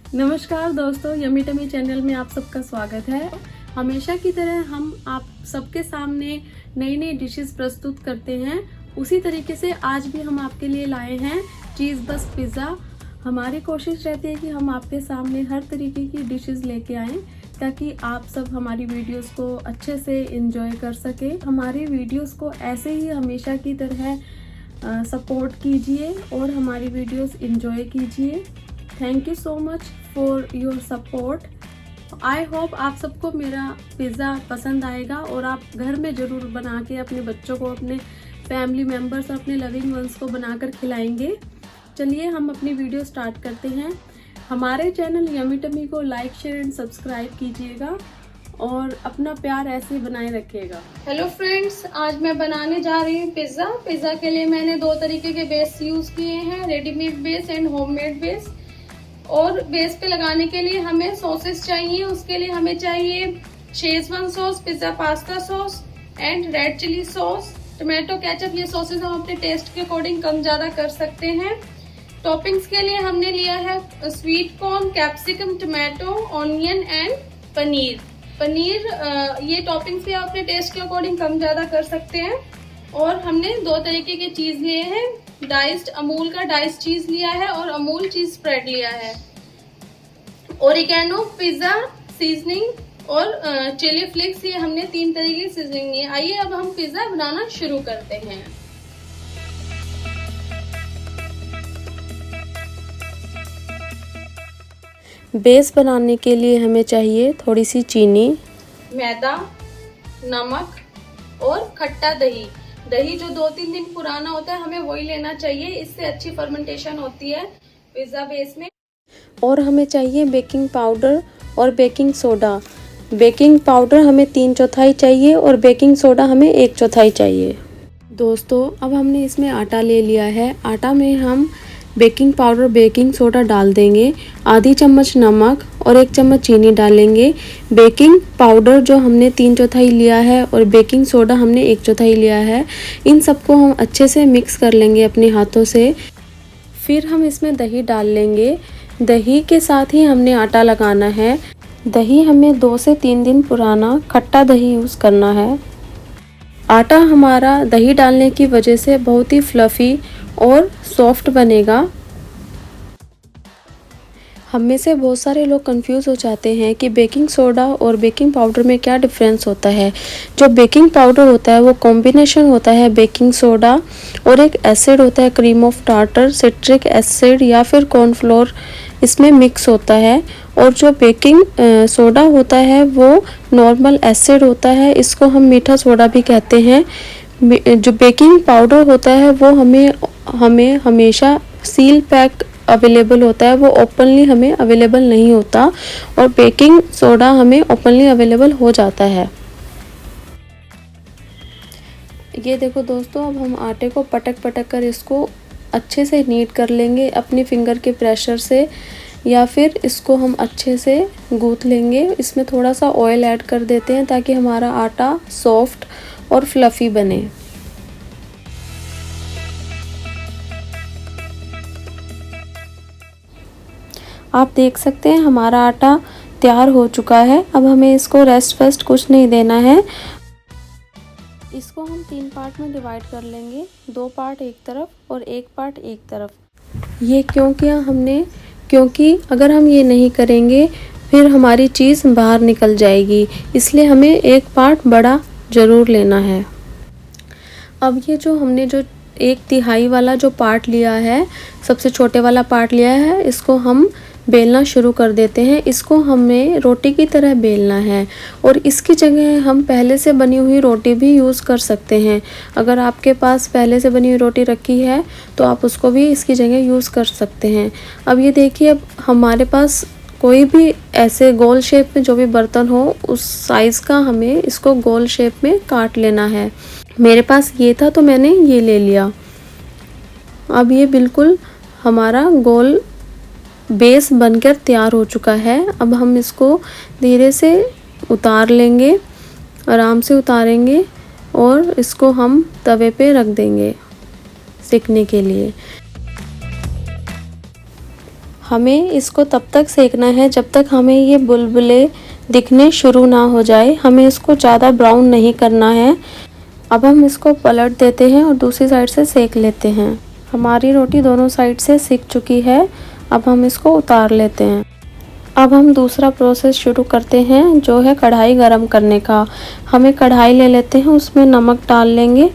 नमस्कार दोस्तों, yummy tummy channel में आप सबका स्वागत है। हमेशा की तरह हम आप सबके सामने नई नई डिशेस प्रस्तुत करते हैं। उसी तरीके से आज भी हम आपके लिए लाए हैं चीज़ बस पिज़्ज़ा। हमारी कोशिश रहती है कि हम आपके सामने हर तरीके की डिशेस लेके आएँ ताकि आप सब हमारी वीडियोस को अच्छे से एंजॉय कर सके। हमारी वीडियोस को ऐसे ही हमेशा की तरह सपोर्ट कीजिए और हमारी वीडियोस एंजॉय कीजिए। Thank you so much for your support. I hope आप सबको मेरा पिज़्ज़ा पसंद आएगा और आप घर में ज़रूर बना के अपने बच्चों को, अपने फैमिली मेम्बर्स और अपने लविंग वंस को बनाकर खिलाएंगे। चलिए हम अपनी वीडियो स्टार्ट करते हैं। हमारे चैनल यम्मी टमी को लाइक, शेयर एंड सब्सक्राइब कीजिएगा और अपना प्यार ऐसे ही बनाए रखिएगा। हेलो फ्रेंड्स, आज मैं बनाने जा रही हूँ पिज़्ज़ा। पिज़्ज़ा के लिए मैंने दो तरीके के बेस यूज़ किए हैं, readymade base and homemade base. और बेस पे लगाने के लिए हमें सॉसेस चाहिए। उसके लिए हमें चाहिए schezwan sauce, pizza pasta sauce and red chilli sauce, tomato ketchup. ये सॉसेस हम अपने टेस्ट के अकॉर्डिंग कम ज़्यादा कर सकते हैं। टॉपिंग्स के लिए हमने लिया है sweet corn, capsicum, tomato, onion and paneer. ये टॉपिंग्स भी आप अपने टेस्ट के अकॉर्डिंग कम ज़्यादा कर सकते हैं। और हमने दो तरीके के चीज़ लिए हैं, डाइस्ड अमूल का डाइस्ड चीज़ लिया है और अमूल चीज़ स्प्रेड लिया है। ओरिगेनो, पिज़्ज़ा सीजनिंग और चिली फ्लेक्स, ये हमने तीन तरीके की सीजनिंग ली है। आइए अब हम पिज़्ज़ा बनाना शुरू करते हैं। बेस बनाने के लिए हमें चाहिए थोड़ी सी चीनी, मैदा, नमक और खट्टा दही। दही जो 2-3 दिन पुराना होता है हमें वही लेना चाहिए, इससे अच्छी फर्मेंटेशन होती है पिज़्ज़ा बेस में। और हमें चाहिए बेकिंग पाउडर और बेकिंग सोडा। बेकिंग पाउडर हमें 3/4 चाहिए और बेकिंग सोडा हमें 1/4 चाहिए। दोस्तों, अब हमने इसमें आटा ले लिया है। आटा में हम बेकिंग पाउडर, बेकिंग सोडा डाल देंगे, आधी चम्मच नमक और 1 चम्मच चीनी डालेंगे। बेकिंग पाउडर जो हमने 3/4 लिया है और बेकिंग सोडा हमने 1/4 लिया है, इन सबको हम अच्छे से मिक्स कर लेंगे अपने हाथों से। फिर हम इसमें दही डाल लेंगे। दही के साथ ही हमने आटा लगाना है। दही हमें 2 से 3 दिन पुराना खट्टा दही यूज़ करना है। आटा हमारा दही डालने की वजह से बहुत ही फ्लफ़ी और सॉफ्ट बनेगा। हम में से बहुत सारे लोग कंफ्यूज हो जाते हैं कि बेकिंग सोडा और बेकिंग पाउडर में क्या डिफरेंस होता है। जो बेकिंग पाउडर होता है वो कॉम्बिनेशन होता है बेकिंग सोडा और एक एसिड होता है, cream of tartar, citric acid या फिर कॉर्नफ्लोर, इसमें मिक्स होता है। और जो बेकिंग सोडा होता है वो नॉर्मल एसिड होता है, इसको हम मीठा सोडा भी कहते हैं। जो बेकिंग पाउडर होता है वो हमें हमेशा सील पैक अवेलेबल होता है, वो ओपनली हमें अवेलेबल नहीं होता। और बेकिंग सोडा हमें ओपनली अवेलेबल हो जाता है। ये देखो दोस्तों, अब हम आटे को पटक कर इसको अच्छे से नीड कर लेंगे अपनी फिंगर के प्रेशर से, या फिर इसको हम अच्छे से गूंथ लेंगे। इसमें थोड़ा सा ऑयल ऐड कर देते हैं ताकि हमारा आटा सॉफ्ट और फ्लफ़ी बने। आप देख सकते हैं हमारा आटा तैयार हो चुका है। अब हमें इसको रेस्ट वेस्ट कुछ नहीं देना है। इसको हम 3 पार्ट में डिवाइड कर लेंगे, 2 पार्ट एक तरफ और 1 पार्ट एक तरफ। ये क्यों किया हमने? क्योंकि अगर हम ये नहीं करेंगे फिर हमारी चीज़ बाहर निकल जाएगी, इसलिए हमें 1 पार्ट बड़ा ज़रूर लेना है। अब ये जो हमने जो 1/3 वाला जो पार्ट लिया है, सबसे छोटे वाला पार्ट लिया है, इसको हम बेलना शुरू कर देते हैं। इसको हमें रोटी की तरह बेलना है और इसकी जगह हम पहले से बनी हुई रोटी भी यूज़ कर सकते हैं। अगर आपके पास पहले से बनी हुई रोटी रखी है तो आप उसको भी इसकी जगह यूज़ कर सकते हैं। अब ये देखिए, अब हमारे पास कोई भी ऐसे गोल शेप में जो भी बर्तन हो उस साइज़ का हमें इसको गोल शेप में काट लेना है। मेरे पास ये था तो मैंने ये ले लिया। अब ये बिल्कुल हमारा गोल बेस बनकर तैयार हो चुका है। अब हम इसको धीरे से उतार लेंगे, आराम से उतारेंगे और इसको हम तवे पे रख देंगे सेकने के लिए। हमें इसको तब तक सेकना है जब तक हमें ये बुलबुले दिखने शुरू ना हो जाए। हमें इसको ज़्यादा ब्राउन नहीं करना है। अब हम इसको पलट देते हैं और दूसरी साइड से सेक लेते हैं। हमारी रोटी दोनों साइड से सिक चुकी है। अब हम इसको उतार लेते हैं। अब हम दूसरा प्रोसेस शुरू करते हैं, जो है कढ़ाई गरम करने का। हमें कढ़ाई ले लेते हैं, उसमें नमक डाल लेंगे।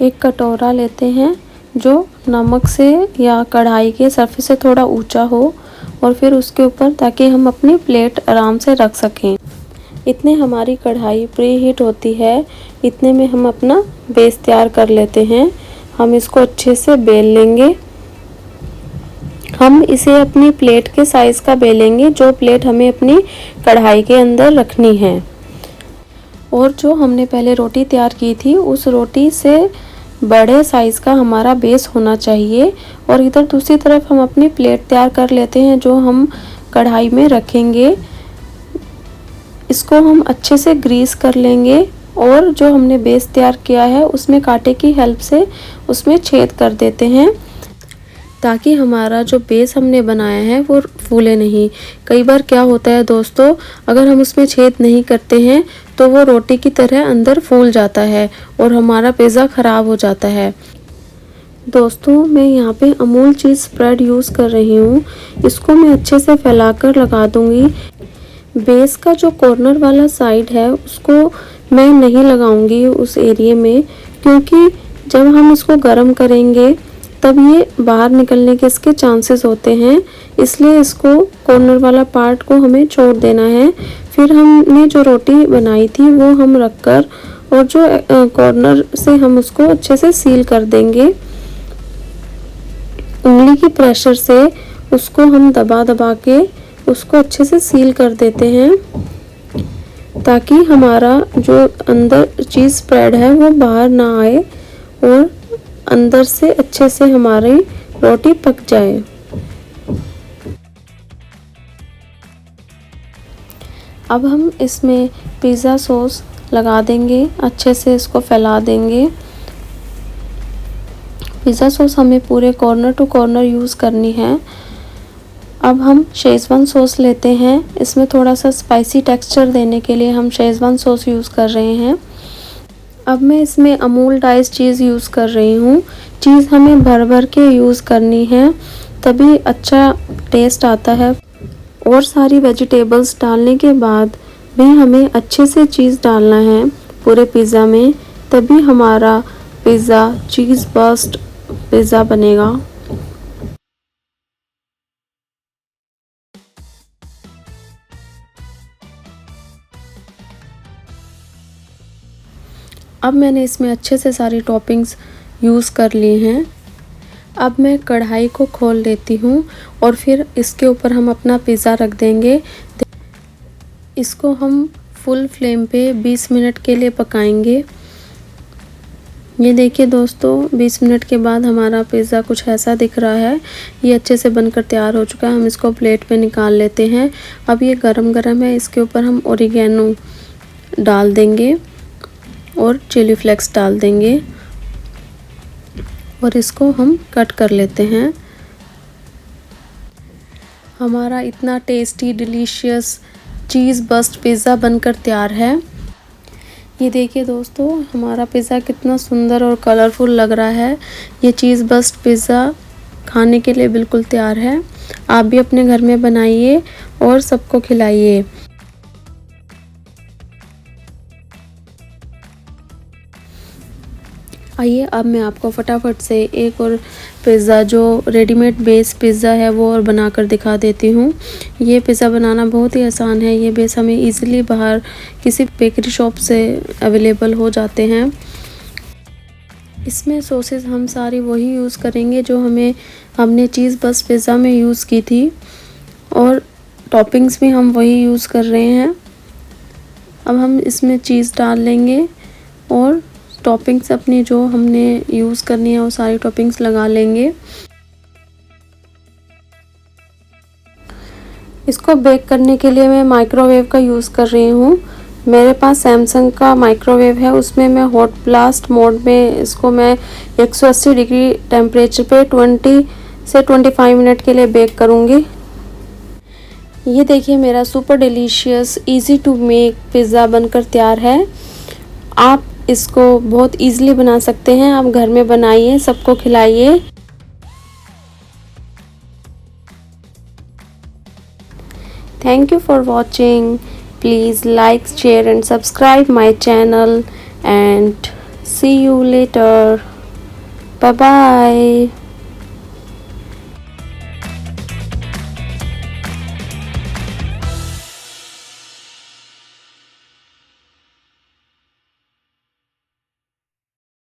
एक कटोरा लेते हैं जो नमक से या कढ़ाई के सरफेस से थोड़ा ऊंचा हो, और फिर उसके ऊपर, ताकि हम अपनी प्लेट आराम से रख सकें। इतने हमारी कढ़ाई प्री हीट होती है, इतने में हम अपना बेस तैयार कर लेते हैं। हम इसको अच्छे से बेल लेंगे। हम इसे अपनी प्लेट के साइज़ का बेलेंगे, जो प्लेट हमें अपनी कढ़ाई के अंदर रखनी है। और जो हमने पहले रोटी तैयार की थी, उस रोटी से बड़े साइज़ का हमारा बेस होना चाहिए। और इधर दूसरी तरफ हम अपनी प्लेट तैयार कर लेते हैं, जो हम कढ़ाई में रखेंगे। इसको हम अच्छे से ग्रीस कर लेंगे, और जो हमने बेस तैयार किया है उसमें कांटे की हेल्प से उसमें छेद कर देते हैं, ताकि हमारा जो बेस हमने बनाया है वो फूले नहीं। कई बार क्या होता है दोस्तों, अगर हम उसमें छेद नहीं करते हैं तो वो रोटी की तरह अंदर फूल जाता है और हमारा पिज़्ज़ा ख़राब हो जाता है। दोस्तों, मैं यहाँ पे अमूल चीज़ स्प्रेड यूज़ कर रही हूँ। इसको मैं अच्छे से फैलाकर लगा दूँगी। बेस का जो कॉर्नर वाला साइड है उसको मैं नहीं लगाऊंगी उस एरिया में, क्योंकि जब हम इसको गर्म करेंगे तब ये बाहर निकलने के इसके चांसेस होते हैं। इसलिए इसको कॉर्नर वाला पार्ट को हमें छोड़ देना है। फिर हमने जो रोटी बनाई थी वो हम रखकर, और जो कॉर्नर से हम उसको अच्छे से सील कर देंगे। उंगली की प्रेशर से उसको हम दबा दबा के उसको अच्छे से सील कर देते हैं, ताकि हमारा जो अंदर चीज़ स्प्रेड है वो बाहर ना आए और अंदर से अच्छे से हमारी रोटी पक जाए। अब हम इसमें पिज़्ज़ा सॉस लगा देंगे, अच्छे से इसको फैला देंगे। पिज़्ज़ा सॉस हमें पूरे कॉर्नर टू कॉर्नर यूज़ करनी है। अब हम शेज़वान सॉस लेते हैं। इसमें थोड़ा सा स्पाइसी टेक्सचर देने के लिए हम शेज़वान सॉस यूज़ कर रहे हैं। अब मैं इसमें अमूल डाइस चीज़ यूज़ कर रही हूँ। चीज़ हमें भर भर के यूज़ करनी है, तभी अच्छा टेस्ट आता है। और सारी वेजिटेबल्स डालने के बाद भी हमें अच्छे से चीज़ डालना है पूरे पिज़्ज़ा में, तभी हमारा पिज़्ज़ा चीज़ बस्ट पिज़्ज़ा बनेगा। अब मैंने इसमें अच्छे से सारी टॉपिंग्स यूज़ कर ली हैं। अब मैं कढ़ाई को खोल लेती हूँ और फिर इसके ऊपर हम अपना पिज़्ज़ा रख देंगे। इसको हम फुल फ्लेम पे 20 मिनट के लिए पकाएंगे। ये देखिए दोस्तों, 20 मिनट के बाद हमारा पिज़्ज़ा कुछ ऐसा दिख रहा है। ये अच्छे से बनकर तैयार हो चुका है। हम इसको प्लेट पे निकाल लेते हैं। अब ये गरम गरम है, इसके ऊपर हम ओरिगेनो डाल देंगे और चिली फ्लेक्स डाल देंगे, और इसको हम कट कर लेते हैं। हमारा इतना टेस्टी डिलीशियस चीज़ बस्ट पिज़्ज़ा बनकर तैयार है। ये देखिए दोस्तों, हमारा पिज़्ज़ा कितना सुंदर और कलरफुल लग रहा है। ये चीज़ बस्ट पिज़्ज़ा खाने के लिए बिल्कुल तैयार है। आप भी अपने घर में बनाइए और सबको खिलाइए। आइए अब मैं आपको फटाफट से एक और पिज़्ज़ा, जो रेडीमेड बेस पिज़्ज़ा है, वो और बनाकर दिखा देती हूँ। ये पिज़्ज़ा बनाना बहुत ही आसान है। ये बेस हमें इजीली बाहर किसी बेकरी शॉप से अवेलेबल हो जाते हैं। इसमें सॉसेस हम सारी वही यूज़ करेंगे जो हमने चीज़ बस पिज़्ज़ा में यूज़ की थी, और टॉपिंग्स भी हम वही यूज़ कर रहे हैं। अब हम इसमें चीज़ डाल लेंगे और टॉपिंग्स अपनी जो हमने यूज़ करनी है वो सारी टॉपिंग्स लगा लेंगे। इसको बेक करने के लिए मैं माइक्रोवेव का यूज़ कर रही हूँ। मेरे पास सैमसंग का माइक्रोवेव है, उसमें मैं हॉट ब्लास्ट मोड में इसको मैं 180 डिग्री टेम्परेचर पे 20 से 25 मिनट के लिए बेक करूँगी। ये देखिए मेरा super delicious easy to make pizza बनकर तैयार है। आप इसको बहुत इजीली बना सकते हैं। आप घर में बनाइए, सबको खिलाइए। Thank you for watching. Please like, share and subscribe my channel and see you later. Bye bye.